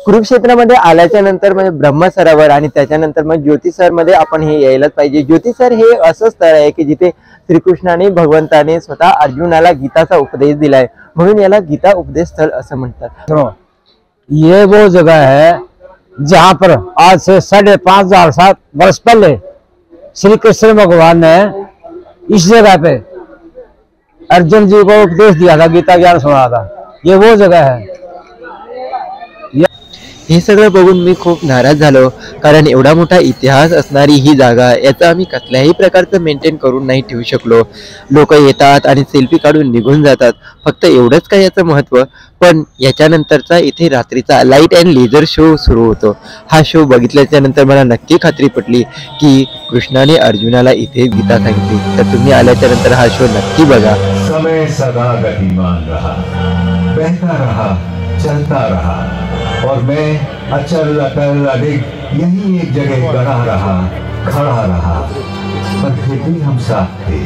कुरुक्षेत्रामध्ये आल्याच्या नंतर म्हणजे ब्रह्मसरोवर आणि त्याच्यानंतर मग ज्योतिसर मध्ये आपण हे यायलाच पाहिजे। ज्योतिसर हे असं स्थळ आहे की जिथे श्रीकृष्णाने भगवंताने स्वतः अर्जुनाला गीताचा उपदेश दिलाय, म्हणून याला गीता उपदेश स्थळ असं म्हणतात। ये वो जगह है जहाँ पर आज से 5,500 वर्ष पहले श्री कृष्ण भगवान ने इस जगह पे अर्जुन जी को उपदेश दिया था, गीता ज्ञान सुना था। ये वो जगह है। हे सगळं बघून मी खूप नाराज झालो, कारण एवढा मोठा इतिहास असणारी ही जागा याचा आम्ही कसल्याही प्रकारचं मेंटेन करून नाही ठेवू शकलो। लोक येतात आणि सेल्फी काढून निघून जातात, फक्त एवढंच काय याचं महत्त्व। पण याच्यानंतरचा इथे रात्रीचा लाईट अँड लेझर शो सुरू होतो। हा शो बघितल्याच्या नंतर मला नक्की खात्री पटली की कृष्णाने अर्जुनाला इथे गीता सांगितली। तर तुम्ही आल्याच्या नंतर हा शो नक्की बघा। समय सदा गतिमान रहा, बहता रहा, चलता रहा, और मैं अचल अटल अडिग यही एक जगह गड़ा रहा, खड़ा रहा, पर फिर भी हम साथ थे,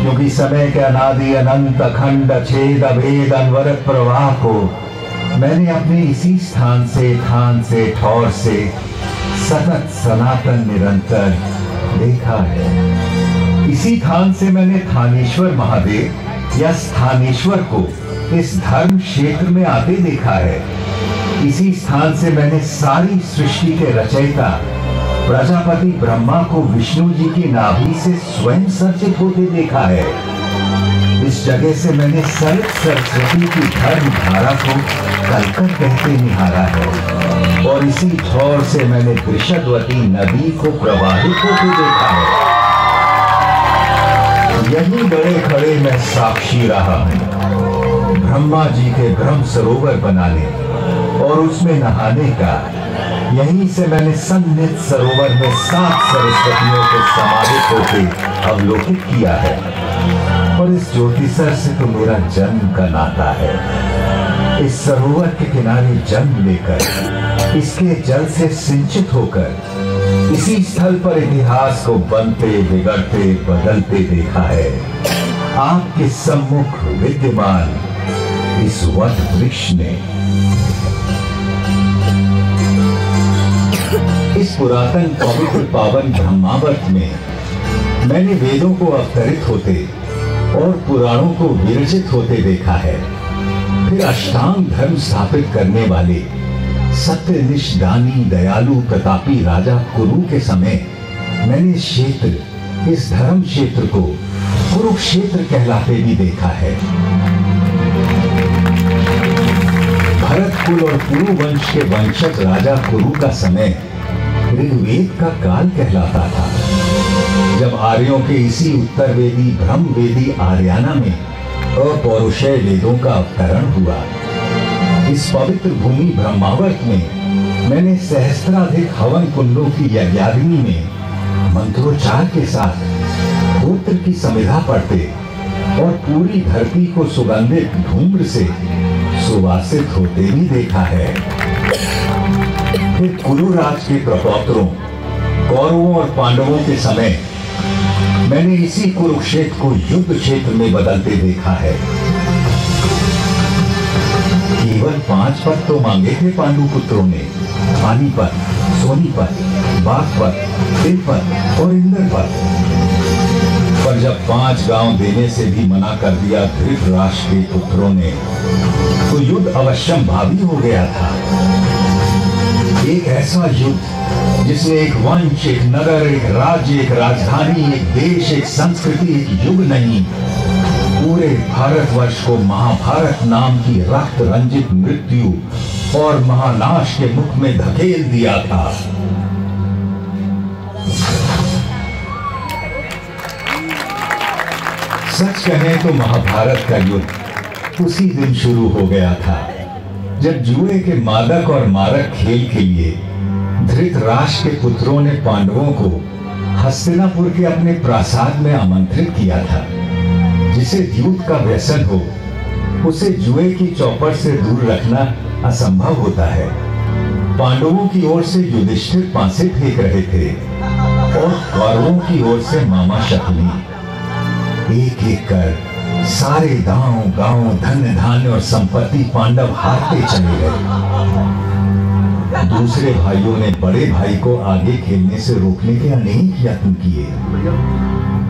क्योंकि समय के अनादि अनंत अखंड छेद अभेद अनवरत प्रवाह को मैंने अपने इसी स्थान से ठौर से सतत सनातन निरंतर देखा है। इसी स्थान से मैंने थानेश्वर महादेव या स्थानेश्वर को इस धर्म क्षेत्र में आते देखा है। इसी स्थान से मैंने सारी सृष्टि के रचयिता प्रजापति ब्रह्मा को विष्णु जी की नाभि से स्वयं सर्जित होते देखा है। इस जगह से मैंने सरस्वती की धर्म धारा को कलकल कहते निहारा है, और इसी ठौर से मैंने वृषदवती नदी को प्रवाहित होते देखा है। यही बड़े खड़े मैं साक्षी रहा हूँ ब्रह्मा जी के ब्रह्म सरोवर बनाने और उसमें नहाने का। यहीं से मैंने सन्निध सरोवर में 7 सरस्वतियों को समाहित होकर अवलोकित किया है, और इस ज्योतिसर से तो मेरा जन्म का नाता है। इस सरोवर के किनारे जन्म लेकर इसके जल से सिंचित होकर इसी स्थल पर इतिहास को बनते बिगड़ते बदलते देखा है। आपके सम्मुख विद्यमान इस वट वृक्ष ने इस पुरातन पवित्र पावन ब्रह्मावर्त में मैंने वेदों को अवतरित होते और पुराणों को विरचित होते देखा है। फिर अष्टांग धर्म स्थापित करने वाले सत्यनिष्ठ दानी दयालु प्रतापी राजा कुरु के समय मैंने इस क्षेत्र, इस धर्म क्षेत्र को कुरुक्षेत्र कहलाते भी देखा है। भरत कुल और कुरु वंश के वंशज राजा कुरु का समय ऋग्वेद का काल कहलाता था, जब आर्यों के इसी उत्तरवेदी ब्रह्मवेदी आर्याना में अपौरुषेय वेदों का अवतरण हुआ। इस पवित्र भूमि ब्रह्मावर्त में मैंने सहस्त्राधिक हवन कुंडों की यज्ञाग्नि में मंत्रोच्चार के साथ पुत्र की समिधा पढ़ते और पूरी धरती को सुगंधित धूम्र से सुवासित होते भी देखा है। फिर कुरुराज के प्रपौत्रों कौरवों और पांडवों के समय मैंने इसी कुरुक्षेत्र को युद्ध क्षेत्र में बदलते देखा है। केवल 5 पद तो मांगे थे पांडु पुत्रों ने, पानीपत, सोनीपत, बागपत, तिलपत और इंद्रपत, पर जब 5 गांव देने से भी मना कर दिया धृतराष्ट्र के पुत्रों ने, तो युद्ध अवश्यम भावी हो गया था। एक ऐसा युद्ध जिसमें एक वंश, एक नगर, एक राज्य, एक राजधानी, एक देश, एक संस्कृति, एक युग नहीं, पूरे भारतवर्ष को महाभारत नाम की रक्त रंजित मृत्यु और महानाश के मुख में धकेल दिया था। सच कहें तो महाभारत का युद्ध उसी दिन शुरू हो गया था, जब जुए के मादक और मारक खेल के लिए धृतराष्ट्र के पुत्रों ने पांडवों को हस्तिनापुर के अपने प्रासाद में आमंत्रित किया था। जिसे द्यूत का व्यसन हो उसे जुए की चौपट से दूर रखना असंभव होता है। पांडवों की ओर से युधिष्ठिर पांसे फेंक रहे थे और कौरवों की ओर से मामा शकुनी। एक एक कर सारे गांव गांव धन धान्य और संपत्ति पांडव हारते चले गए। दूसरे भाइयों ने बड़े भाई को आगे खेलने से रोकने के अनेक यत्न किए,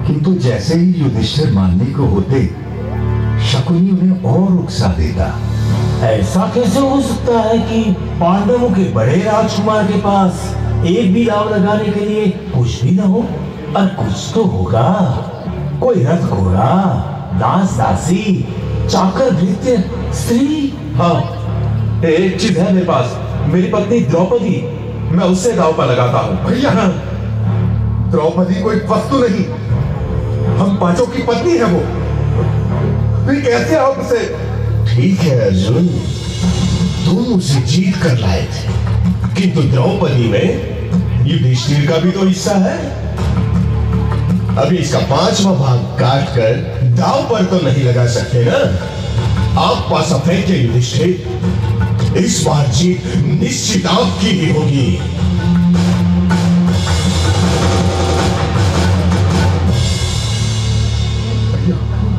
किंतु जैसे ही युधिष्ठिर मानने को होते, शकुनी उन्हें और उकसा देता। ऐसा कैसे हो सकता है कि पांडवों के बड़े राजकुमार के पास एक भी दांव लगाने के लिए कुछ भी न हो? और कुछ तो होगा, कोई रथ घोड़ा, दास दासी, चाकर भृत्य, स्त्री। हाँ, एक चीज है मेरे पास, मेरी पत्नी द्रौपदी, मैं उससे दांव पर लगाता हूँ। भैया, द्रौपदी कोई वस्तु नहीं, हम पांचों की पत्नी है वो। फिर कैसे आप उसे? ठीक है अर्जुन, तुम उसे जीत कर लाए थे, किंतु द्रौपदी में युधिष्ठिर का भी तो हिस्सा है। अभी इसका 5वां भाग काट कर दांव पर तो नहीं लगा सकते ना। आप पास सफेद के युधिष्ठिर, इस बार जीत निश्चित आपकी ही होगी।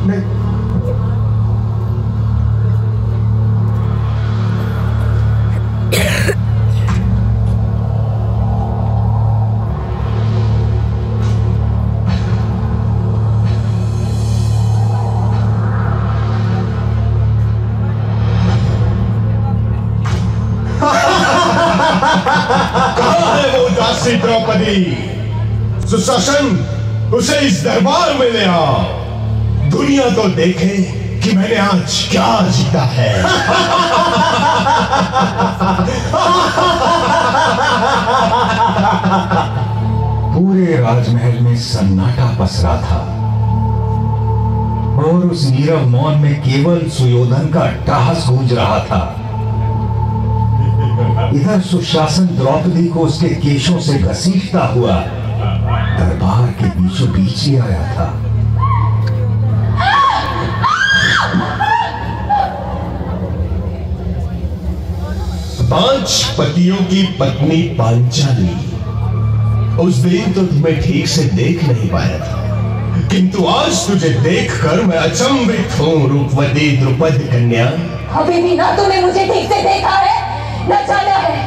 नहीं, कहां है वो दासी द्रौपदी? सुशासन, उसे इस दरबार में ले आओ, दुनिया तो देखे कि मैंने आज क्या जीता है। पूरे राजमहल में सन्नाटा पसरा था और उस नीरव मौन में केवल सुयोधन का अट्टहास गूंज रहा था। इधर सुशासन द्रौपदी को उसके केशों से घसीटता हुआ दरबार के बीचों बीच ले आया था। पांच पतियों की पत्नी पांचाली, उस दिन तो तुम्हें ठीक से देख नहीं पाया था, किंतु आज तुझे देखकर मैं अचंभित हूँ रूपवती द्रुपद कन्या। अभी भी ना तूने मुझे ठीक से देखा है, न जाना है,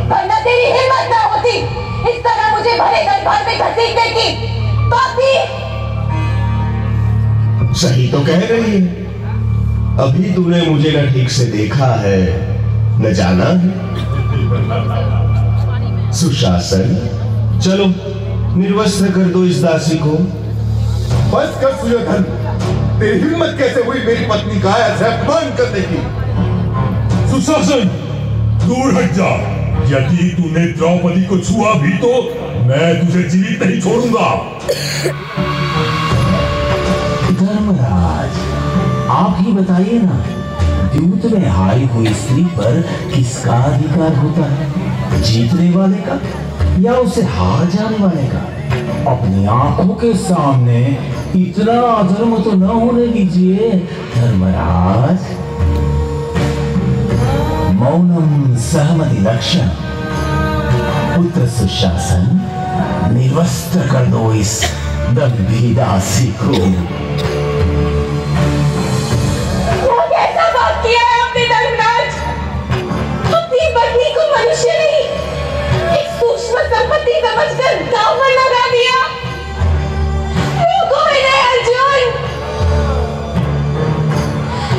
और न तेरी हिम्मत ना होती इस तरह मुझे भरे दरबार में घसीटने की। पापी! सही तो कह रही है, अभी तूने मुझे न ठीक से देखा है, न जाना है। सुशासन, चलो निर्वस्त्र कर दो इस दासी को। बस कर सुयोधन, तेरी हिम्मत कैसे हुई मेरी पत्नी का ऐसे अपमान करने की? सुशासन, दूर हट जा। यदि तूने द्रौपदी को छुआ भी तो मैं तुझे जीवित नहीं छोड़ूंगा। धर्मराज, आप ही बताइए ना, युद्ध में हारी हुई स्त्री पर किसका अधिकार होता है? जीतने वाले का या उसे हार जाने वाले का? अपनी आंखों के सामने इतना अधर्म तो न होने दीजिए धर्मराज। मौनम सहमति लक्षण। पुत्र सुशासन, निर्वस्त्र कर दो इस दम्भी दासी को। कैसा बात किया है आपने धर्मराज? अपनी पत्नी को मनुष्य नहीं, एक सूक्ष्म संपत्ति समझकर दांव पर लगा दिया। रोको इन्हें अर्जुन।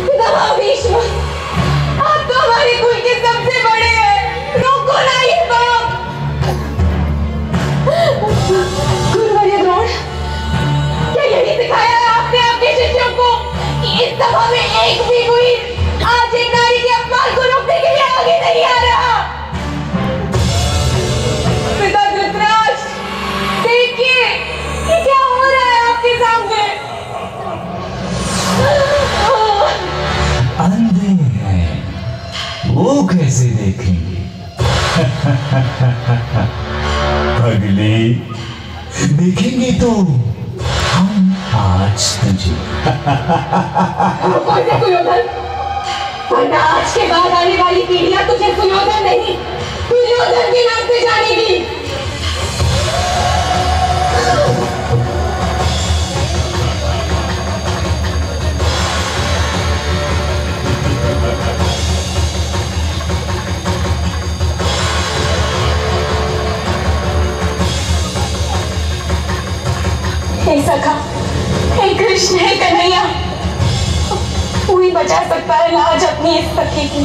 पितामह भीष्म, आप तो हमारे कुल के सबसे बड़े हैं, रोको ना ये पाप। गुरुवर्य द्रोण, क्या यही सिखाया है आपने आपके शिष्यों को कि इस सभा में एक भी कोई आज एक नारी के अपमान को रोकने के लिए आगे नहीं आ रहा? पिता धृतराज, देखिए कि क्या हो रहा है आपके सामने। अंधे हैं, वो कैसे देखेंगे? अगले देखेंगे तो हम आज तुझे। कौन से सुयोधन? वरना आज के बाद आने वाली पीढ़ियां तुझे सुयोधन नहीं, दुर्योधन के नाम से जानेगी। सखा, हे कृष्ण, हे कन्हैया, कोई बचा सकता है लाज अपनी इस सखी की।